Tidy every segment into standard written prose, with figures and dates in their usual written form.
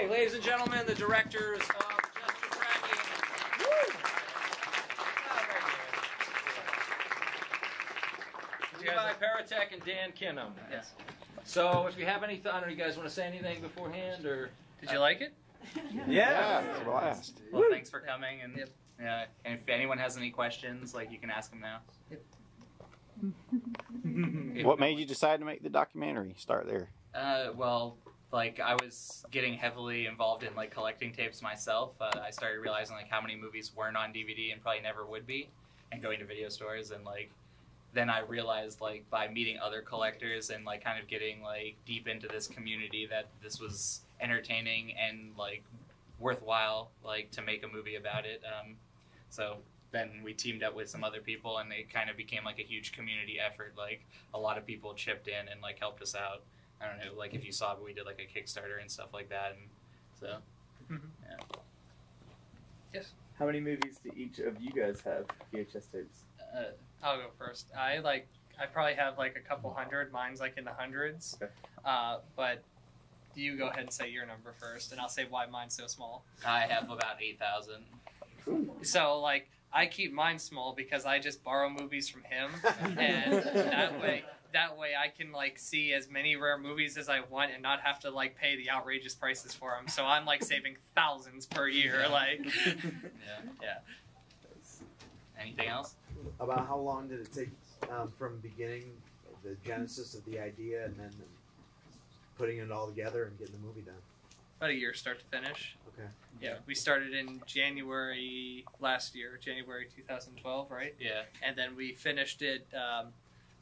Okay, ladies and gentlemen, the directors of Just for Cracking. Woo! Levi Paratek and Dan Kinham. Yes. So, if you have any thought, or you guys want to say anything beforehand, or did you like it? Yeah, it's a blast. Well, thanks for coming, and and if anyone has any questions, like you can ask them now. What made you decide to make the documentary? Start there. Well, like I was getting heavily involved in like collecting tapes myself. I started realizing like how many movies weren't on DVD and probably never would be, and going to video stores, and like then I realized like by meeting other collectors and like kind of getting like deep into this community that this was entertaining and like worthwhile like to make a movie about it. So then we teamed up with some other people and it kind of became like a huge community effort. Like a lot of people chipped in and like helped us out. I don't know, like if you saw, we did like a Kickstarter and stuff like that, and so yeah. Yes. How many movies do each of you guys have VHS tapes? I'll go first. I probably have like a couple hundred. Mine's like in the hundreds. Okay. But you go ahead and say your number first, and I'll say why mine's so small. I have about 8,000. So like I keep mine small because I just borrow movies from him, and that way I can like see as many rare movies as I want and not have to like pay the outrageous prices for them. So I'm like saving thousands per year. Like, yeah. Anything else? About how long did it take from beginning, the genesis of the idea, and then putting it all together and getting the movie done? About a year, start to finish. Okay. Yeah, we started in January last year, January 2012, right? Yeah. And then we finished it.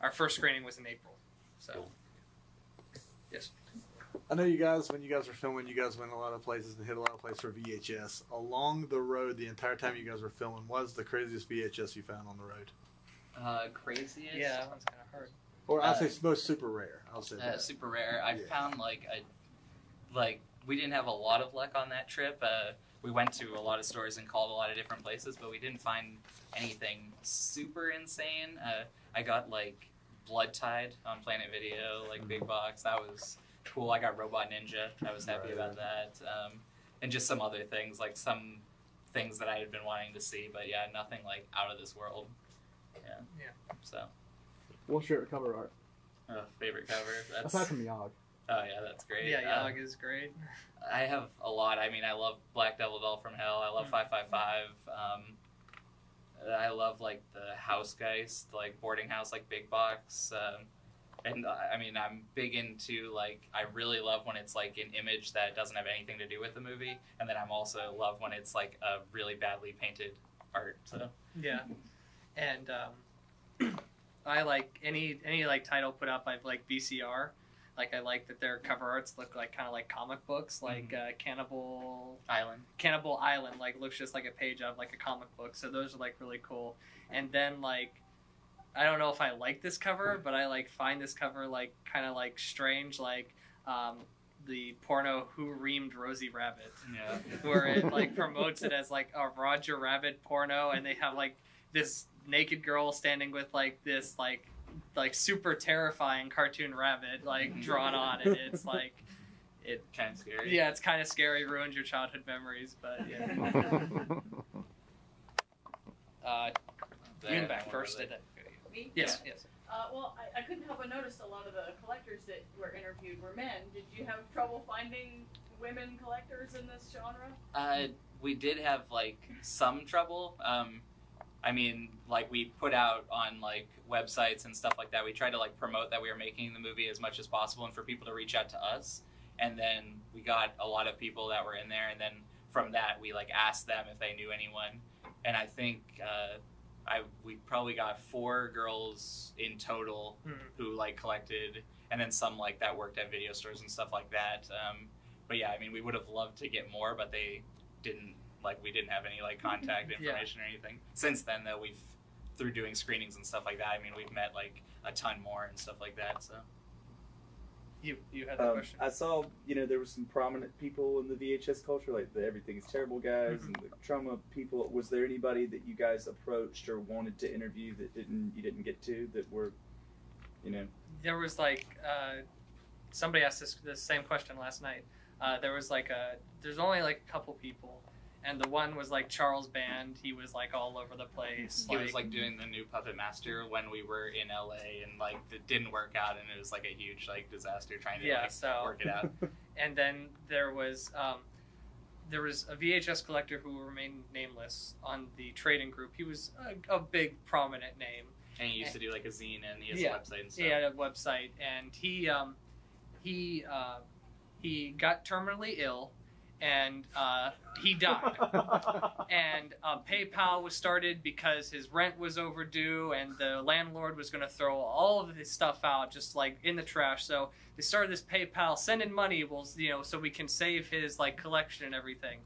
Our first screening was in April. So, yes. I know you guys, when you guys were filming, you guys went a lot of places and hit a lot of places for VHS. Along the road, the entire time you guys were filming, what was the craziest VHS you found on the road? Craziest? Yeah, that one's kind of hard. Or I'll say most super rare. I'll say that. Super rare. I found we didn't have a lot of luck on that trip. We went to a lot of stores and called a lot of different places, but we didn't find anything super insane. I got like Blood Tide on Planet Video, like big box. That was cool. I got Robot Ninja. I was happy about that. And just some other things, like some things that I had been wanting to see, but yeah, nothing like out of this world. Yeah. So. What's your cover art? Favorite cover? Aside from Yog. Oh yeah, that's great. Yeah, Yog is great. I have a lot. I mean, I love Black Devil Doll from Hell. I love 555. I love like the Housegeist, like boarding house, like big box. And I mean, I'm big into like, I really love when it's like an image that doesn't have anything to do with the movie, and then I'm also love when it's like a really badly painted art. So yeah, and I like any like title put up by like VCR. Like I like that their cover arts look like kind of like comic books, like Cannibal Island, like looks just like a page out of like a comic book. So those are like really cool. And then like, I don't know if I like this cover, but I like find this cover like kind of like strange, like the porno Who Reamed Rosie Rabbit, where it like promotes it as like a Roger Rabbit porno, and they have like this naked girl standing with like this like super terrifying cartoon rabbit like drawn on it. It's like it kind of scary. Yeah, it's kind of scary. Ruins your childhood memories, but yeah. You can back first, did it? Me? Yes, yes. Well, I couldn't help but notice a lot of the collectors that were interviewed were men. Did you have trouble finding women collectors in this genre? We did have like some trouble. I mean, like we put out on like websites and stuff like that. We tried to like promote that we were making the movie as much as possible and for people to reach out to us. And then we got a lot of people that were in there. And then from that, we like asked them if they knew anyone. And I think we probably got 4 girls in total who like collected, and then some like that worked at video stores and stuff like that. But yeah, I mean, we would have loved to get more, but they didn't. Like, we didn't have any, like, contact information or anything. Since then, though, through doing screenings and stuff like that, I mean, we've met, like, a ton more and stuff like that, so. You had the question? I saw, there were some prominent people in the VHS culture, like the Everything is Terrible guys and the trauma people. Was there anybody that you guys approached or wanted to interview that you didn't get to, that were, There was, like, somebody asked this same question last night. there was there's only like a couple people, and the one was like Charles Band. He was like all over the place. He was like doing the new Puppet Master when we were in LA, and like it didn't work out, and it was like a huge like disaster trying to work it out. And then there was a VHS collector who remained nameless on the trading group. He was a big prominent name. And he used to do like a zine, and he has a website and stuff. He had a website, and he got terminally ill, and he died. And PayPal was started because his rent was overdue, and the landlord was going to throw all of his stuff out just like in the trash. So they started this PayPal, send in money, so we can save his like collection and everything.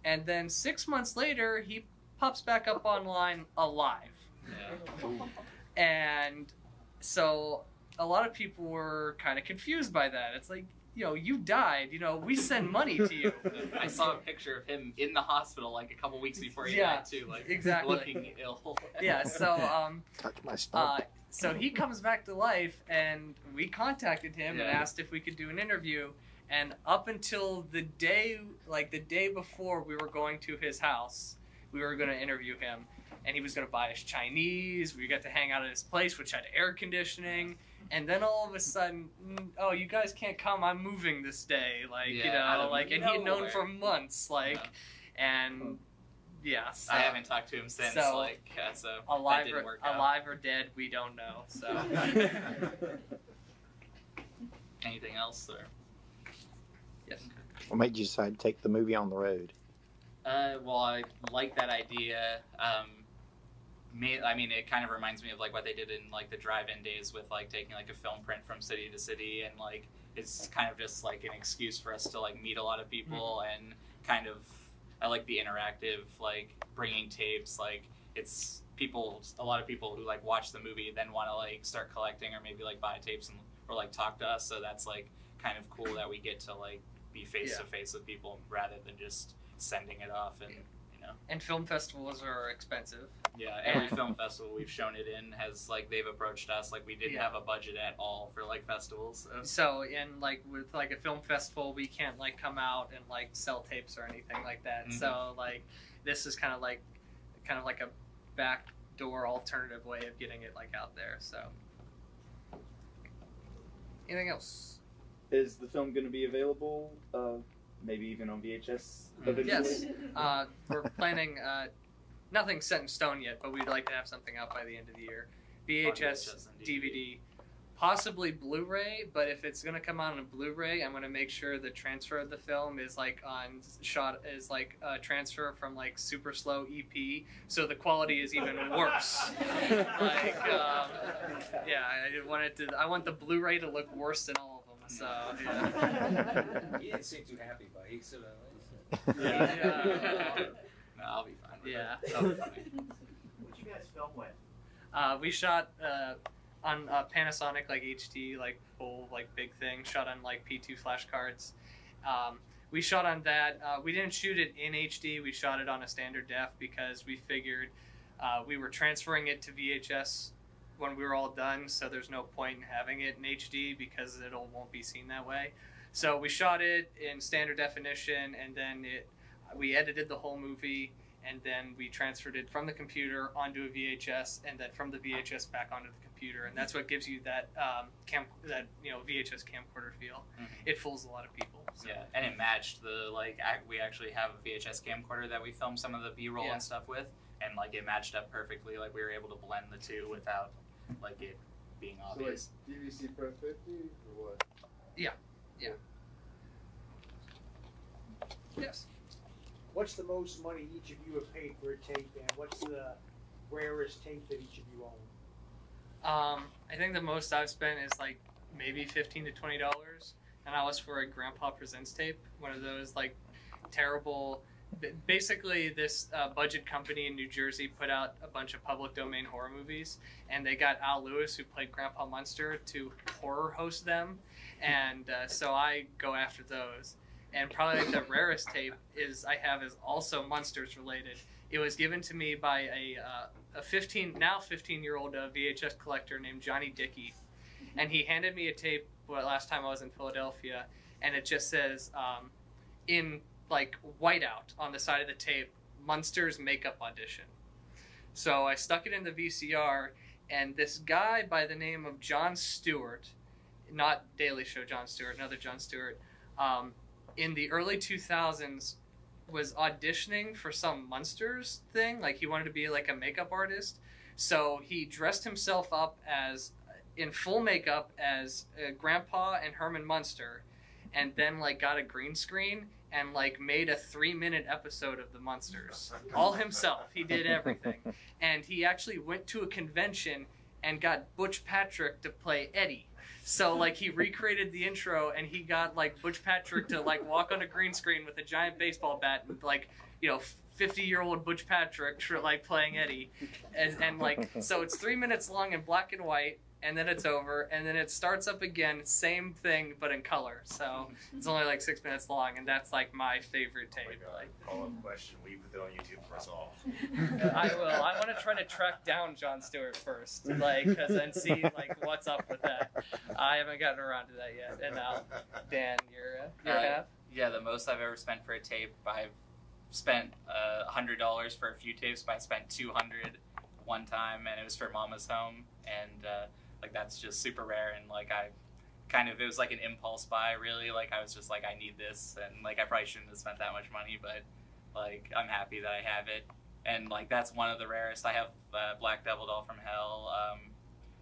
And then 6 months later, he pops back up online alive. Yeah. And so a lot of people were kind of confused by that. It's like, you died. We send money to you. I saw a picture of him in the hospital like a couple weeks before he died too, like exactly. looking ill. Yeah. So Touch my stomach. so he comes back to life, and we contacted him and asked if we could do an interview. And up until the day before we were going to his house, we were going to interview him. And he was going to buy us Chinese. We got to hang out at his place, which had air conditioning. And then all of a sudden, oh, you guys can't come. I'm moving this day. And he had known for months, and yeah. So, I haven't talked to him since, so alive that didn't work out. Alive or dead, we don't know. So. Anything else, or? Yes. What made you decide to take the movie on the road? Well, I like that idea. It kind of reminds me of like what they did in like the drive-in days with like taking like a film print from city to city, and like it's kind of just like an excuse for us to like meet a lot of people and kind of I like the interactive like bringing tapes. Like it's a lot of people who like watch the movie then want to like start collecting or maybe like buy tapes or like talk to us. So that's like kind of cool that we get to like be face to face with people rather than just sending it off and. And film festivals are expensive. Yeah, every film festival we've shown it in has like they've approached us like we didn't have a budget at all for like festivals. So in like with like a film festival, we can't like come out and like sell tapes or anything like that. Mm-hmm. So like this is kind of like a backdoor alternative way of getting it like out there. So anything else? Is the film going to be available? Maybe even on VHS eventually? Yes. We're planning, nothing's set in stone yet, but we'd like to have something out by the end of the year. VHS DVD, possibly Blu-ray, but if it's going to come out on a Blu-ray, I'm going to make sure the transfer of the film is like a transfer from like super slow EP, so the quality is even worse. I want the Blu-ray to look worse than all of them. So, yeah. You didn't seem too happy, but he said No, I'll be fine with it. That'll be fine. What'd you guys film with? We shot on Panasonic like HD, like full like big thing. Shot on like P2 flash cards. We shot on that. We didn't shoot it in HD. We shot it on a standard def because we figured we were transferring it to VHS when we were all done, so there's no point in having it in HD because it won't be seen that way. So we shot it in standard definition, and then we edited the whole movie, and then we transferred it from the computer onto a VHS, and then from the VHS back onto the computer, and that's what gives you that VHS camcorder feel. Mm-hmm. It fools a lot of people. So. Yeah, and it matched we actually have a VHS camcorder that we filmed some of the B-roll and stuff with, and like it matched up perfectly. Like we were able to blend the two without like it being obvious. So like DVC Pro 50 or what? Yeah. Yes. What's the most money each of you have paid for a tape, and what's the rarest tape that each of you own? I think the most I've spent is like maybe $15 to $20, and that was for a Grandpa Presents tape, one of those like terrible. Basically, this budget company in New Jersey put out a bunch of public domain horror movies, and they got Al Lewis, who played Grandpa Munster, to horror host them, and so I go after those. And probably the rarest tape is also Munsters related. It was given to me by a 15-year-old VHS collector named Johnny Dickey, and he handed me a tape last time I was in Philadelphia, and it just says in like whiteout on the side of the tape, Munster's makeup audition. So I stuck it in the VCR, and this guy by the name of Jon Stewart, not Daily Show Jon Stewart, another Jon Stewart, in the early 2000s was auditioning for some Munsters thing. Like he wanted to be like a makeup artist. So he dressed himself up as in full makeup as Grandpa and Herman Munster, and then like got a green screen and like made a 3-minute episode of the Munsters all himself. He did everything, and he actually went to a convention and got Butch Patrick to play Eddie. So like he recreated the intro, and he got like Butch Patrick to like walk on a green screen with a giant baseball bat, and like 50-year-old Butch Patrick like playing Eddie, and like so it's 3 minutes long in black and white. And then it's over, and then it starts up again, same thing, but in color. So it's only like 6 minutes long, and that's like my favorite tape. Like, follow-up question: will you put that on YouTube for us all? I will. I want to try to track down Jon Stewart first, like, and see like what's up with that. I haven't gotten around to that yet. And now, Dan, your half. Yeah, the most I've ever spent for a tape. I've spent $100 for a few tapes, but I spent $200 one time, and it was for Mama's Home, and like that's just super rare, and like it was like an impulse buy, really. Like I was just like, I need this, and like I probably shouldn't have spent that much money, but like I'm happy that I have it, and like that's one of the rarest. I have Black Devil Doll from Hell,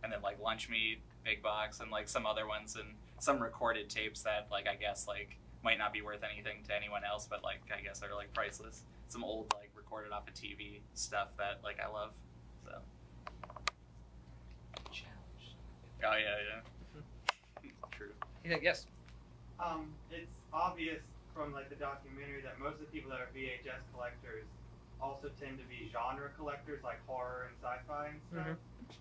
and then like Lunch Meat, Big Box, and like some other ones, and some recorded tapes that like I guess like might not be worth anything to anyone else, but like I guess are like priceless. Some old like recorded off of TV stuff that like I love. So. Oh yeah. True. Yeah, yes. It's obvious from like the documentary that most of the people that are VHS collectors also tend to be genre collectors, like horror and sci-fi and stuff.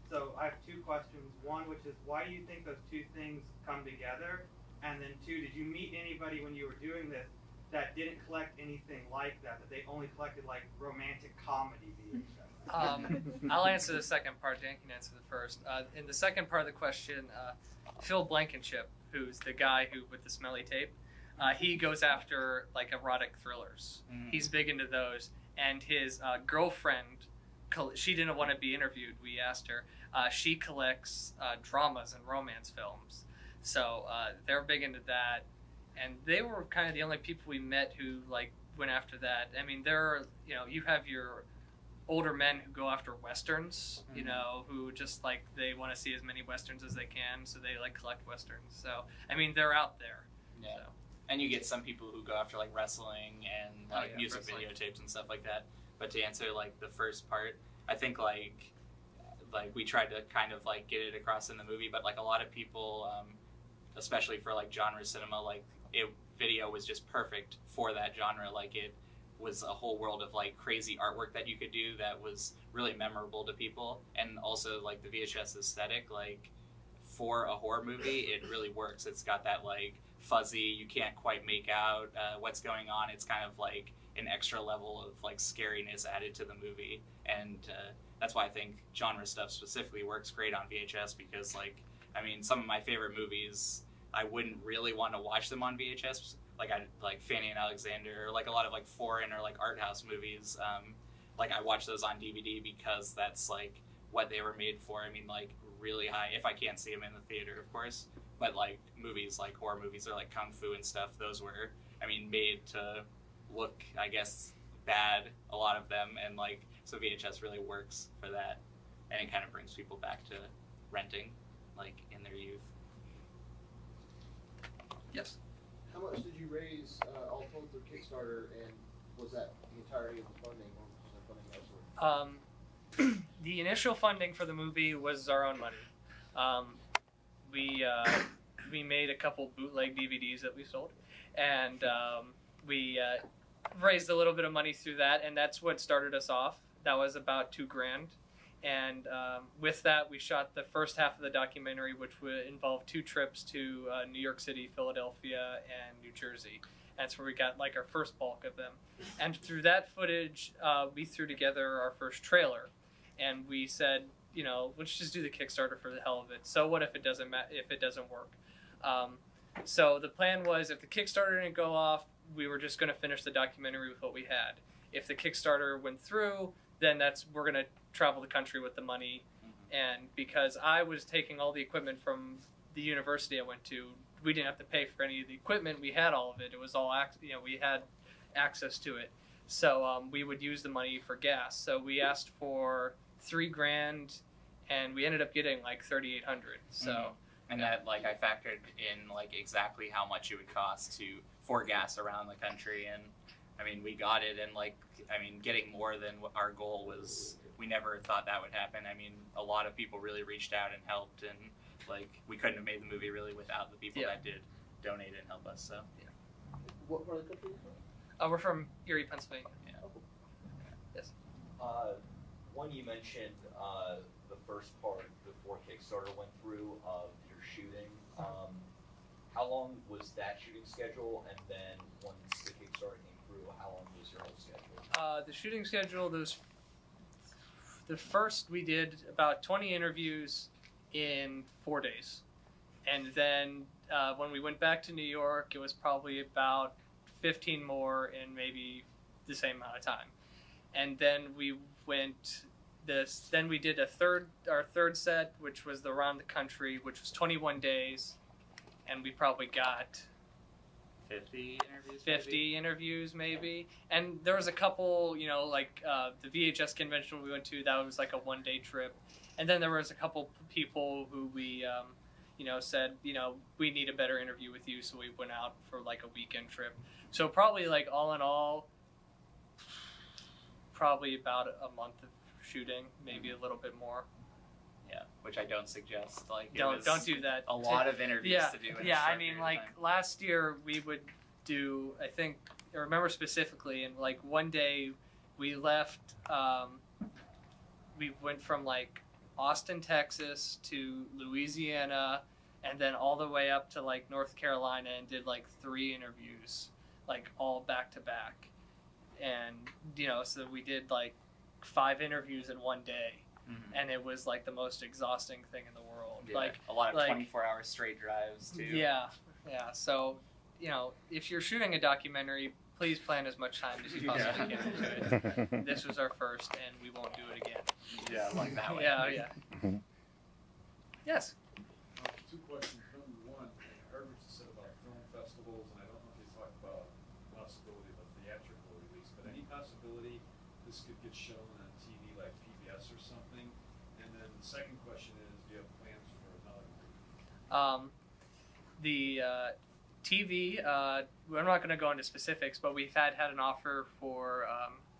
So I have two questions. One, which is why do you think those two things come together? And then two, did you meet anybody when you were doing this that didn't collect anything like that they only collected like romantic comedy VHS? I'll answer the second part. Dan can answer the first. In the second part of the question, Phil Blankenship, who's the guy with the smelly tape, he goes after like erotic thrillers. He's big into those, and his girlfriend, she didn't want to be interviewed. We asked her. She collects dramas and romance films, so they're big into that. And they were kind of the only people we met who like went after that. I mean, there are you have your older men who go after westerns, who just like they want to see as many westerns as they can, so they like collect westerns. So I mean, they're out there. Yeah. So. And you get some people who go after like wrestling and like music videotapes and stuff like that. But to answer like the first part, I think like we tried to kind of like get it across in the movie, but like a lot of people, especially for like genre cinema, like video was just perfect for that genre. Like it was a whole world of like crazy artwork that you could do that was really memorable to people, and also like the VHS aesthetic, like for a horror movie it really works. It's got that like fuzzy, you can't quite make out what's going on. It's kind of like an extra level of like scariness added to the movie, and that's why I think genre stuff specifically works great on VHS, because like I mean some of my favorite movies I wouldn't really want to watch them on VHS. Like Fanny and Alexander, or like a lot of like foreign or like art house movies. Like I watch those on DVD because that's like what they were made for. I mean, like really high. If I can't see them in the theater, of course. But like movies, like horror movies, or like kung fu and stuff. Those were, I mean, made to look, I guess, bad. A lot of them, and like so VHS really works for that, and it kind of brings people back to renting, like in their youth. Yes. How much did you raise all told through Kickstarter, and was that the entirety of the funding, or was there funding elsewhere? The initial funding for the movie was our own money. We made a couple bootleg DVDs that we sold, and we raised a little bit of money through that, and that's what started us off. That was about $2,000. And with that, we shot the first half of the documentary, which would involve 2 trips to New York City, Philadelphia, and New Jersey. That's where we got like our first bulk of them. And through that footage, we threw together our first trailer, and we said, let's just do the Kickstarter for the hell of it. So what if it doesn't work? So the plan was, if the Kickstarter didn't go off, we were just going to finish the documentary with what we had. If the Kickstarter went through, then we're going to travel the country with the money. And because I was taking all the equipment from the university I went to, we didn't have to pay for any of the equipment. We had all of it. It was all, we had access to it. So we would use the money for gas. So we asked for $3,000, and we ended up getting like $3,800. So. And that, like, I factored in, like, exactly how much it would cost for gas around the country, and, I mean, we got it, and, like, I mean, getting more than what our goal was, we never thought that would happen. I mean, a lot of people really reached out and helped, and, like, we couldn't have made the movie, really, without the people that did donate and help us, so. Yeah. What part of the country are you from? We're from Erie, Pennsylvania. Yeah. Yes. One, you mentioned the first part before Kickstarter went through of your shooting. How long was that shooting schedule? And then once the Kickstarter came through, how long was your whole schedule? The shooting schedule, the first we did about 20 interviews in 4 days. And then when we went back to New York, it was probably about 15 more in maybe the same amount of time. And then we then we did our third set, which was the around the country, which was 21 days, and we probably got 50 interviews. 50 interviews maybe. And there was a couple, like the VHS convention we went to, that was like a 1-day trip. And then there was a couple people who we said, we need a better interview with you, so we went out for like a weekend trip. So probably like all in all, probably about a month of shooting, maybe a little bit more. Yeah, which I don't suggest. Like, don't do that. A lot of interviews to do. In a short I mean, period like of time. last year we would do. I remember specifically, and like one day we left. We went from like Austin, Texas to Louisiana, and then all the way up to like North Carolina, and did like 3 interviews, like all back to back. And so we did like 5 interviews in one day, and it was like the most exhausting thing in the world. Yeah, like a lot of 24-hour straight drives too. Yeah. So if you're shooting a documentary, please plan as much time as you possibly can into it. This was our first, and we won't do it again. Yeah, like that way. Yeah. Yes. 2 questions. Number 1, I heard what you said about film festivals, and I don't know if you talked about the possibility of a theatrical release, but any possibility this could get shown on TV like PBS or something? And then the second question is, do you have plans for another movie? The TV, we're not going to go into specifics, but we've had an offer for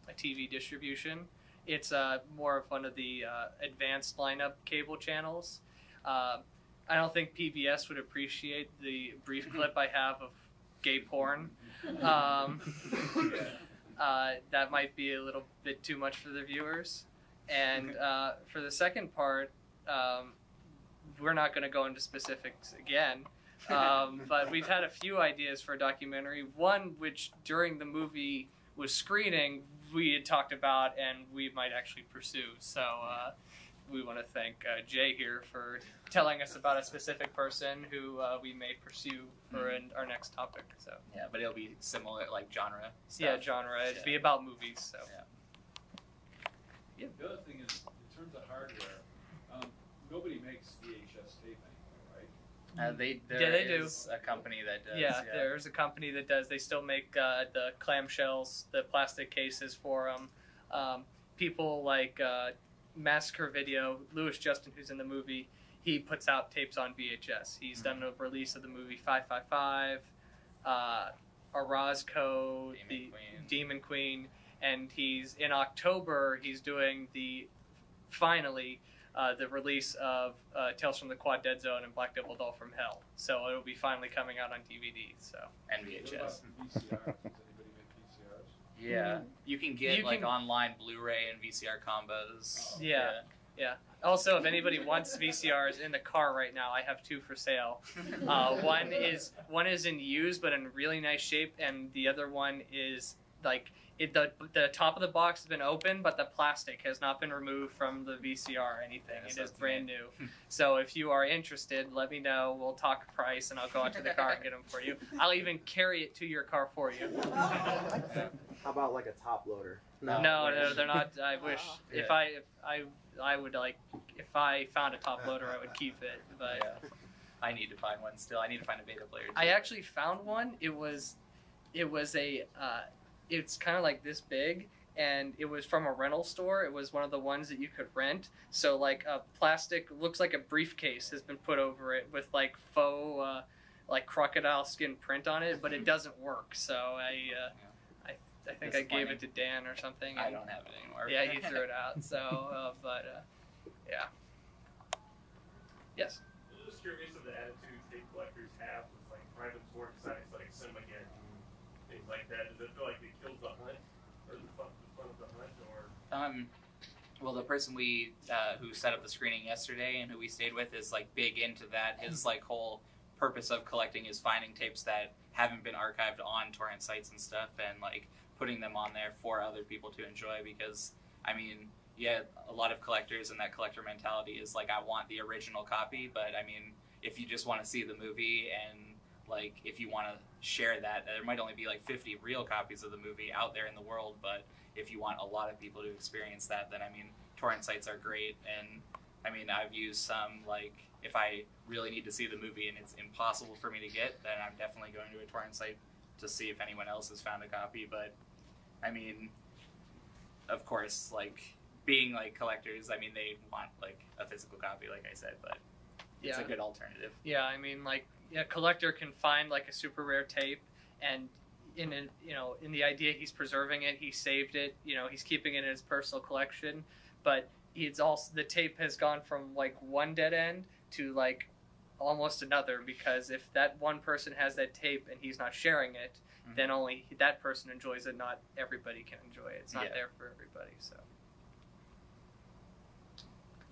a TV distribution. It's more of one of the advanced lineup cable channels. I don't think PBS would appreciate the brief clip I have of gay porn. That might be a little bit too much for the viewers. And for the second part, we're not going to go into specifics again. But we've had a few ideas for a documentary. One which during the movie was screening, we had talked about and we might actually pursue. So we want to thank Jay here for telling us about a specific person who we may pursue for our next topic. So yeah, but it'll be similar, like genre stuff. Yeah, genre. It'd be about movies. So The other thing is, in terms of hardware, nobody makes VHS tape anymore, right? They do. Is a company that does. Yeah, there's a company that does. They still make the clamshells, the plastic cases for them. People like Massacre Video, Louis Justin, who's in the movie, he puts out tapes on VHS. He's done a release of the movie 555, Orozco, Demon Queen, and he's in October. He's doing the release of Tales from the Quad Dead Zone and Black Devil Doll from Hell. So it'll be finally coming out on DVD. So and VHS. What about the VCRs? Does anybody make VCRs? Yeah, you can get online Blu-ray and VCR combos. Yeah. Also, if anybody wants VCRs in the car right now, I have 2 for sale. One is in used but in really nice shape, and the other one is like the top of the box has been open, but the plastic has not been removed from the VCR or anything. Yes, it is that's brand neat. new. So if you are interested, let me know. We'll talk price, and I'll go out to the car and get them for you. I'll even carry it to your car for you. How about like a top loader? No, they're not. I wish Yeah. if I would like if I found a top loader, I would keep it. But Yeah. I need to find one still. I need to find a beta player. Too. I actually found one. It was a it's kind of like this big, and it was from a rental store. It was one of the ones that you could rent. So like a plastic, looks like a briefcase has been put over it with like faux like crocodile skin print on it, but it doesn't work. So I think I gave it to Dan or something. I don't have it anymore. Yeah, he threw it out. So yeah. Yes. I'm just curious of the attitude tape collectors have with like private work sites like Cinemageddon and things like that. Does it feel like it kills the hunt or the fun of the hunt, or? Well, the person we who set up the screening yesterday and who we stayed with is like big into that. His like whole purpose of collecting is finding tapes that haven't been archived on torrent sites and stuff, and like putting them on there for other people to enjoy. Because I mean, yeah, a lot of collectors and that collector mentality is like, I want the original copy. But I mean, if you just want to see the movie and like if you want to share that, there might only be like 50 real copies of the movie out there in the world. But if you want a lot of people to experience that, then I mean, torrent sites are great. And I mean, I've used some, like, if I really need to see the movie and it's impossible for me to get, then I'm definitely going to a torrent site to see if anyone else has found a copy. But I mean, of course, like, being like collectors, I mean, they want like a physical copy, like I said, but it's a good alternative. Yeah, I mean, like, a collector can find like a super rare tape, and in the idea he's preserving it, he saved it, he's keeping it in his personal collection, but it's also, the tape has gone from like one dead end to like almost another, because if that one person has that tape and he's not sharing it, then only that person enjoys it, not everybody can enjoy it. It's not there for everybody. So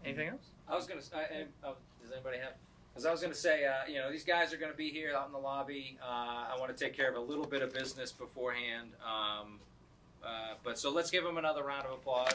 anything else? I was gonna. Does anybody have? Because I was gonna say, these guys are gonna be here out in the lobby. I want to take care of a little bit of business beforehand. But so let's give them another round of applause.